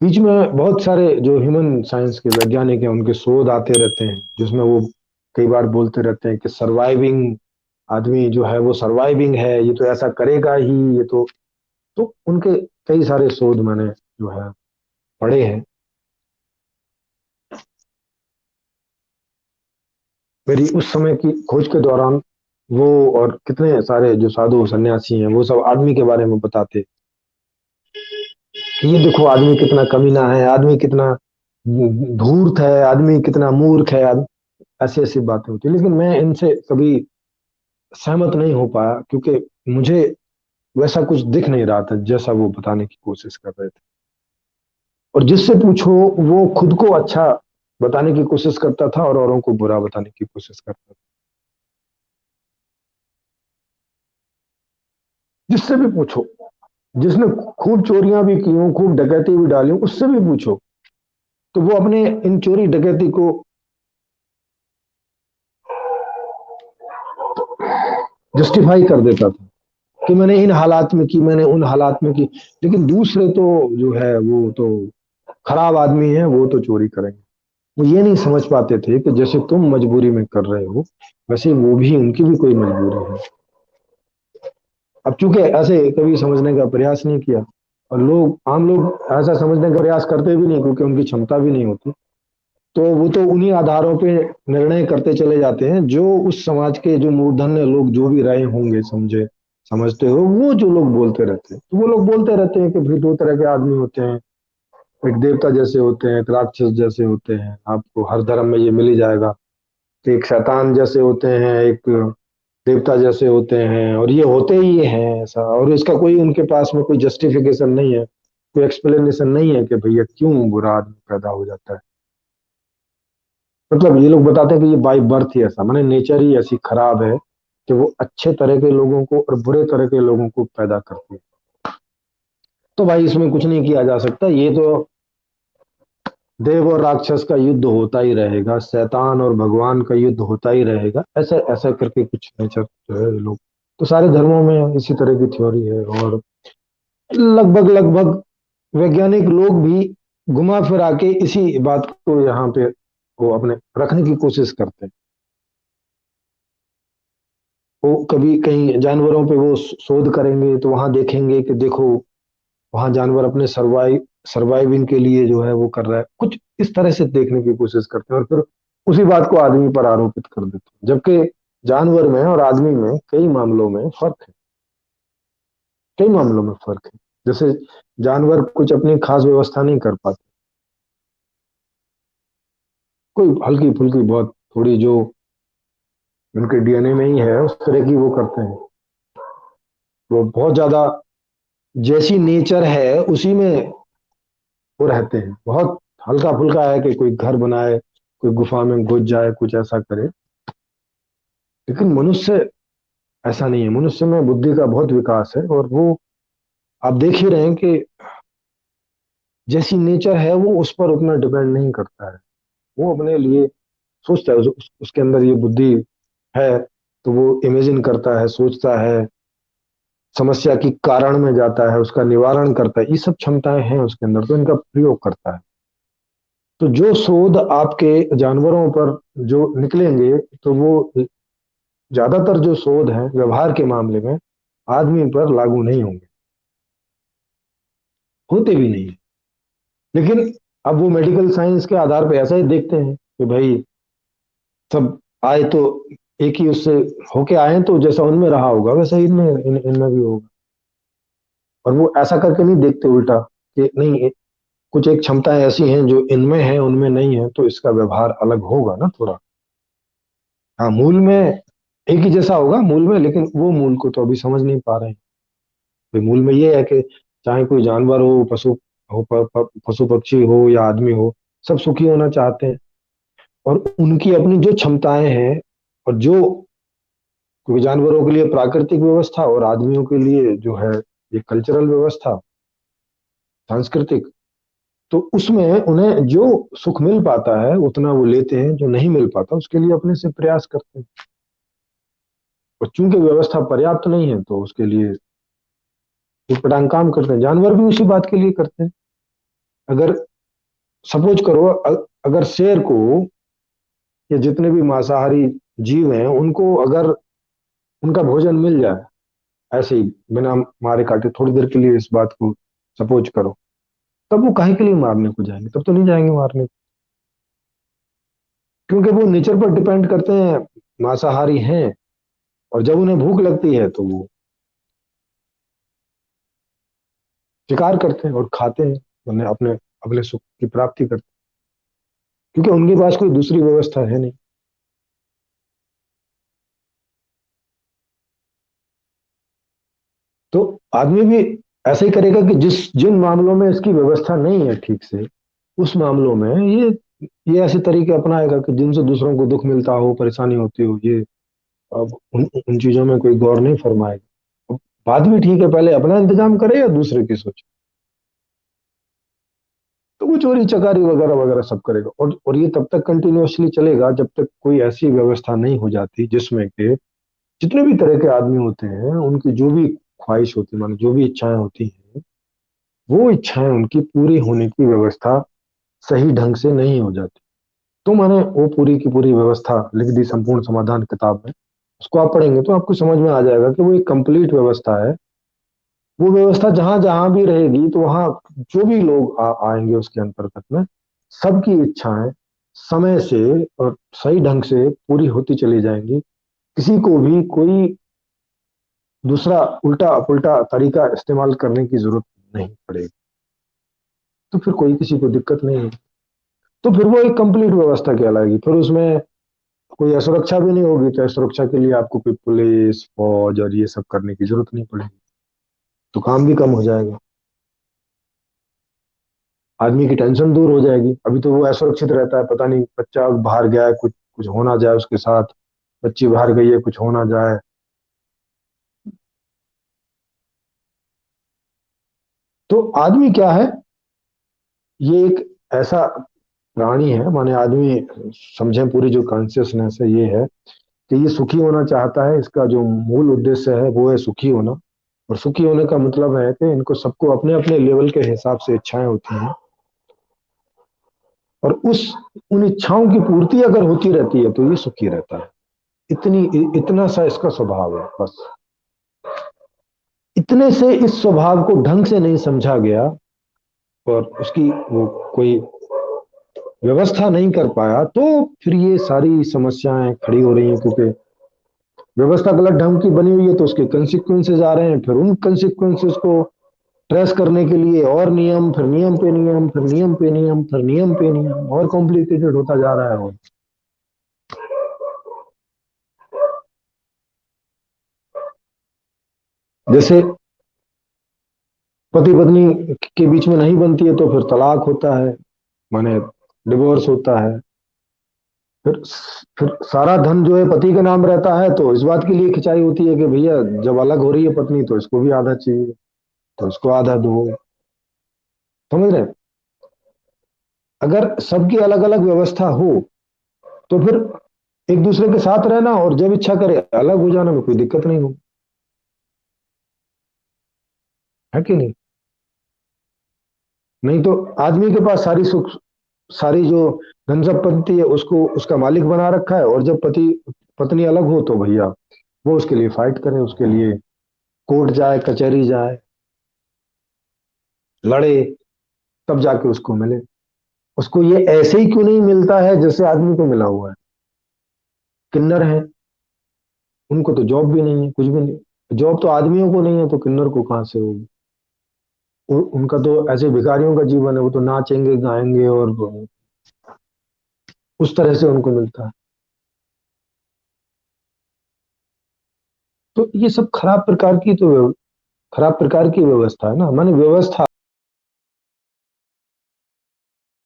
बीच में बहुत सारे जो ह्यूमन साइंस के वैज्ञानिक हैं उनके शोध आते रहते हैं, जिसमें वो कई बार बोलते रहते हैं कि सर्वाइविंग आदमी जो है वो सर्वाइविंग है, ये तो ऐसा करेगा ही, ये तो उनके कई सारे शोध मैंने जो है पढ़े हैं। मेरी उस समय की खोज के दौरान वो और कितने सारे जो साधु सन्यासी हैं वो सब आदमी के बारे में बताते कि ये देखो आदमी कितना कमीना है, आदमी कितना धूर्त है, आदमी कितना मूर्ख है, ऐसी ऐसी बातें होती, लेकिन मैं इनसे कभी सहमत नहीं हो पाया, क्योंकि मुझे वैसा कुछ दिख नहीं रहा था जैसा वो बताने की कोशिश कर रहे थे। और जिससे पूछो वो खुद को अच्छा बताने की कोशिश करता था और औरों को बुरा बताने की कोशिश करता था। जिससे भी पूछो, जिसने खूब चोरियां भी की हों, खूब डकैती भी डाली हो, उससे भी पूछो, तो वो अपने इन चोरी डकैती को जस्टिफाई कर देता था कि मैंने इन हालात में की, मैंने उन हालात में की। लेकिन दूसरे तो जो है वो तो खराब आदमी है, वो तो चोरी करेंगे। वो ये नहीं समझ पाते थे कि जैसे तुम मजबूरी में कर रहे हो, वैसे वो भी, उनकी भी कोई मजबूरी है। अब चूंकि ऐसे कभी समझने का प्रयास नहीं किया, और लोग, आम लोग ऐसा समझने का प्रयास करते भी नहीं क्योंकि उनकी क्षमता भी नहीं होती, तो वो तो उन्हीं आधारों पे निर्णय करते चले जाते हैं जो उस समाज के जो मूर्धन्य लोग जो भी रहे होंगे, समझे समझते हो, वो जो लोग बोलते रहते हैं, तो वो लोग बोलते रहते हैं कि भाई दो तरह के आदमी होते हैं, एक देवता जैसे होते हैं, एक राक्षस जैसे होते हैं, आपको हर धर्म में ये मिल ही जाएगा। कि एक शैतान जैसे होते हैं, एक देवता जैसे होते हैं, और ये होते ही ये हैं ऐसा, और इसका कोई उनके पास में कोई जस्टिफिकेशन नहीं है, कोई एक्सप्लेनेशन नहीं है कि भैया क्यों बुरा आदमी पैदा हो जाता है। मतलब ये लोग बताते हैं कि ये बाई बर्थ ही ऐसा, माने नेचर ही ऐसी खराब है कि वो अच्छे तरह के लोगों को और बुरे तरह के लोगों को पैदा करती है। तो भाई इसमें कुछ नहीं किया जा सकता, ये तो देव और राक्षस का युद्ध होता ही रहेगा, शैतान और भगवान का युद्ध होता ही रहेगा, ऐसा ऐसा करके कुछ नेचर जो है लोग, तो सारे धर्मों में इसी तरह की थ्योरी है। और लगभग लगभग वैज्ञानिक लोग भी घुमा फिरा के इसी बात को यहाँ पे वो अपने रखने की कोशिश करते हैं। वो कभी कहीं जानवरों पे वो शोध करेंगे तो वहां देखेंगे कि देखो वहां जानवर अपने सर्वाइविंग के लिए जो है वो कर रहा है, कुछ इस तरह से देखने की कोशिश करते हैं, और फिर उसी बात को आदमी पर आरोपित कर देते हैं, जबकि जानवर में और आदमी में कई मामलों में फर्क है, कई मामलों में फर्क है। जैसे जानवर कुछ अपनी खास व्यवस्था नहीं कर पाते, कोई हल्की फुल्की बहुत थोड़ी जो उनके डीएनए में ही है उस तरह की वो करते हैं। वो बहुत ज्यादा जैसी नेचर है उसी में वो रहते हैं, बहुत हल्का फुल्का है कि कोई घर बनाए, कोई गुफा में घुस जाए, कुछ ऐसा करे। लेकिन मनुष्य ऐसा नहीं है, मनुष्य में बुद्धि का बहुत विकास है, और वो आप देख ही रहे हैं कि जैसी नेचर है वो उस पर उतना डिपेंड नहीं करता है। वो अपने लिए सोचता है, उसके अंदर ये बुद्धि है, तो वो इमेजिन करता है, सोचता है, समस्या की कारण में जाता है, उसका निवारण करता है, ये सब क्षमताएं हैं उसके अंदर, तो इनका प्रयोग करता है। तो जो शोध आपके जानवरों पर जो निकलेंगे, तो वो ज्यादातर जो शोध है व्यवहार के मामले में आदमी पर लागू नहीं होंगे, होते भी नहीं। लेकिन अब वो मेडिकल साइंस के आधार पर ऐसा ही देखते हैं कि भाई सब आए तो एक ही उससे होके आए, तो जैसा उनमें रहा होगा वैसा ही इनमें भी होगा। और वो ऐसा करके नहीं देखते उल्टा कि नहीं, कुछ एक क्षमताएं ऐसी हैं जो इनमें है उनमें नहीं है, तो इसका व्यवहार अलग होगा ना थोड़ा। हाँ, मूल में एक ही जैसा होगा मूल में, लेकिन वो मूल को तो अभी समझ नहीं पा रहे हैं। भाई मूल में ये है कि चाहे कोई जानवर हो, पशु हो, पशु पक्षी हो या आदमी हो, सब सुखी होना चाहते हैं। और उनकी अपनी जो क्षमताएं हैं, और जो, क्योंकि जानवरों के लिए प्राकृतिक व्यवस्था और आदमियों के लिए जो है ये कल्चरल व्यवस्था, सांस्कृतिक, तो उसमें उन्हें जो सुख मिल पाता है उतना वो लेते हैं, जो नहीं मिल पाता उसके लिए अपने से प्रयास करते हैं। और चूंकि व्यवस्था पर्याप्त नहीं है तो उसके लिए उटपटांग काम करते हैं, जानवर भी उसी बात के लिए करते हैं। अगर सपोज करो, अगर शेर को या जितने भी मांसाहारी जीव हैं उनको अगर उनका भोजन मिल जाए ऐसे ही बिना मारे काटे थोड़ी देर के लिए, इस बात को सपोज करो, तब वो काहे के लिए मारने को जाएंगे? तब तो नहीं जाएंगे मारने को, क्योंकि वो नेचर पर डिपेंड करते हैं, मांसाहारी हैं। और जब उन्हें भूख लगती है तो वो शिकार करते हैं और खाते हैं, उन्हें अपने अपने सुख की प्राप्ति करते हैं, क्योंकि उनके पास कोई दूसरी व्यवस्था है नहीं। तो आदमी भी ऐसा ही करेगा कि जिन मामलों में इसकी व्यवस्था नहीं है ठीक से, उस मामलों में ये ऐसे तरीके अपनाएगा कि जिनसे दूसरों को दुख मिलता हो, परेशानी होती हो, ये अब उन चीजों में कोई गौर नहीं फरमाएगा। अब बात भी ठीक है, पहले अपना इंतजाम करे या दूसरे की सोचे। तो वो चोरी चकारी वगैरह वगैरह सब करेगा, और ये तब तक कंटिन्यूअसली चलेगा जब तक कोई ऐसी व्यवस्था नहीं हो जाती जिसमें कि जितने भी तरह के आदमी होते हैं उनकी जो भी ख्वाहिश होती है, मानो जो भी इच्छाएं होती हैं, वो इच्छाएं उनकी पूरी होने की व्यवस्था सही ढंग से नहीं हो जाती। तो मैंने वो पूरी की पूरी व्यवस्था लिख दी संपूर्ण समाधान किताब में। उसको आप पढ़ेंगे तो आपको समझ में आ जाएगा कि वो एक कंप्लीट व्यवस्था है। वो व्यवस्था जहां जहां भी रहेगी तो वहां जो भी लोग आएंगे उसके अंतर्गत में, सबकी इच्छाएं समय से और सही ढंग से पूरी होती चली जाएंगी। किसी को भी कोई दूसरा उल्टा पुल्टा तरीका इस्तेमाल करने की जरूरत नहीं पड़ेगी। तो फिर कोई किसी को दिक्कत नहीं है। तो फिर वो एक कंप्लीट व्यवस्था कहलाएगी। फिर उसमें कोई असुरक्षा भी नहीं होगी, तो असुरक्षा के लिए आपको कोई पुलिस फौज और ये सब करने की जरूरत नहीं पड़ेगी। तो काम भी कम हो जाएगा, आदमी की टेंशन दूर हो जाएगी। अभी तो वो असुरक्षित रहता है, पता नहीं बच्चा बाहर गया है, कुछ कुछ हो ना जाए उसके साथ, बच्ची बाहर गई है कुछ हो ना जाए। तो आदमी क्या है, ये एक ऐसा प्राणी है, माने आदमी समझे, पूरी जो कॉन्शियसनेस है ये है कि ये सुखी होना चाहता है। इसका जो मूल उद्देश्य है वो है सुखी होना। और सुखी होने का मतलब है कि इनको सबको अपने अपने लेवल के हिसाब से इच्छाएं होती हैं, और उन इच्छाओं की पूर्ति अगर होती रहती है तो ये सुखी रहता है। इतनी इतना सा इसका स्वभाव है बस। इतने से इस स्वभाव को ढंग से नहीं समझा गया और उसकी वो कोई व्यवस्था नहीं कर पाया, तो फिर ये सारी समस्याएं खड़ी हो रही हैं। क्योंकि व्यवस्था गलत ढंग की बनी हुई है तो उसके कंसिक्वेंसेज आ रहे हैं, फिर उन कंसिक्वेंसेज को ट्रेस करने के लिए और नियम, फिर नियम पे नियम, फिर नियम पे नियम, फिर नियम पे नियम, और कॉम्प्लिकेटेड होता जा रहा है वो। जैसे पति पत्नी के बीच में नहीं बनती है तो फिर तलाक होता है, माने डिवोर्स होता है। फिर फिर सारा धन जो है पति के नाम रहता है, तो इस बात के लिए खिंचाई होती है कि भैया जब अलग हो रही है पत्नी तो इसको भी आधा चाहिए, तो इसको आधा दो। समझ रहे हैं? अगर सबकी अलग अलग व्यवस्था हो तो फिर एक दूसरे के साथ रहना और जब इच्छा करे अलग हो जाना में कोई दिक्कत नहीं हो, है कि नहीं? नहीं तो आदमी के पास सारी सुख, सारी जो धन संपत्ति है उसको उसका मालिक बना रखा है, और जब पति पत्नी अलग हो तो भैया वो उसके लिए फाइट करे, उसके लिए कोर्ट जाए, कचहरी जाए, लड़े, तब जाके उसको मिले। उसको ये ऐसे ही क्यों नहीं मिलता है जैसे आदमी को मिला हुआ है? किन्नर है, उनको तो जॉब भी नहीं है, कुछ भी नहीं। जॉब तो आदमियों को नहीं है तो किन्नर को कहां से होगी? उनका तो ऐसे भिखारियों का जीवन है, वो तो नाचेंगे गाएंगे और उस तरह से उनको मिलता है। तो ये सब खराब प्रकार की, तो खराब प्रकार की व्यवस्था है ना, माने व्यवस्था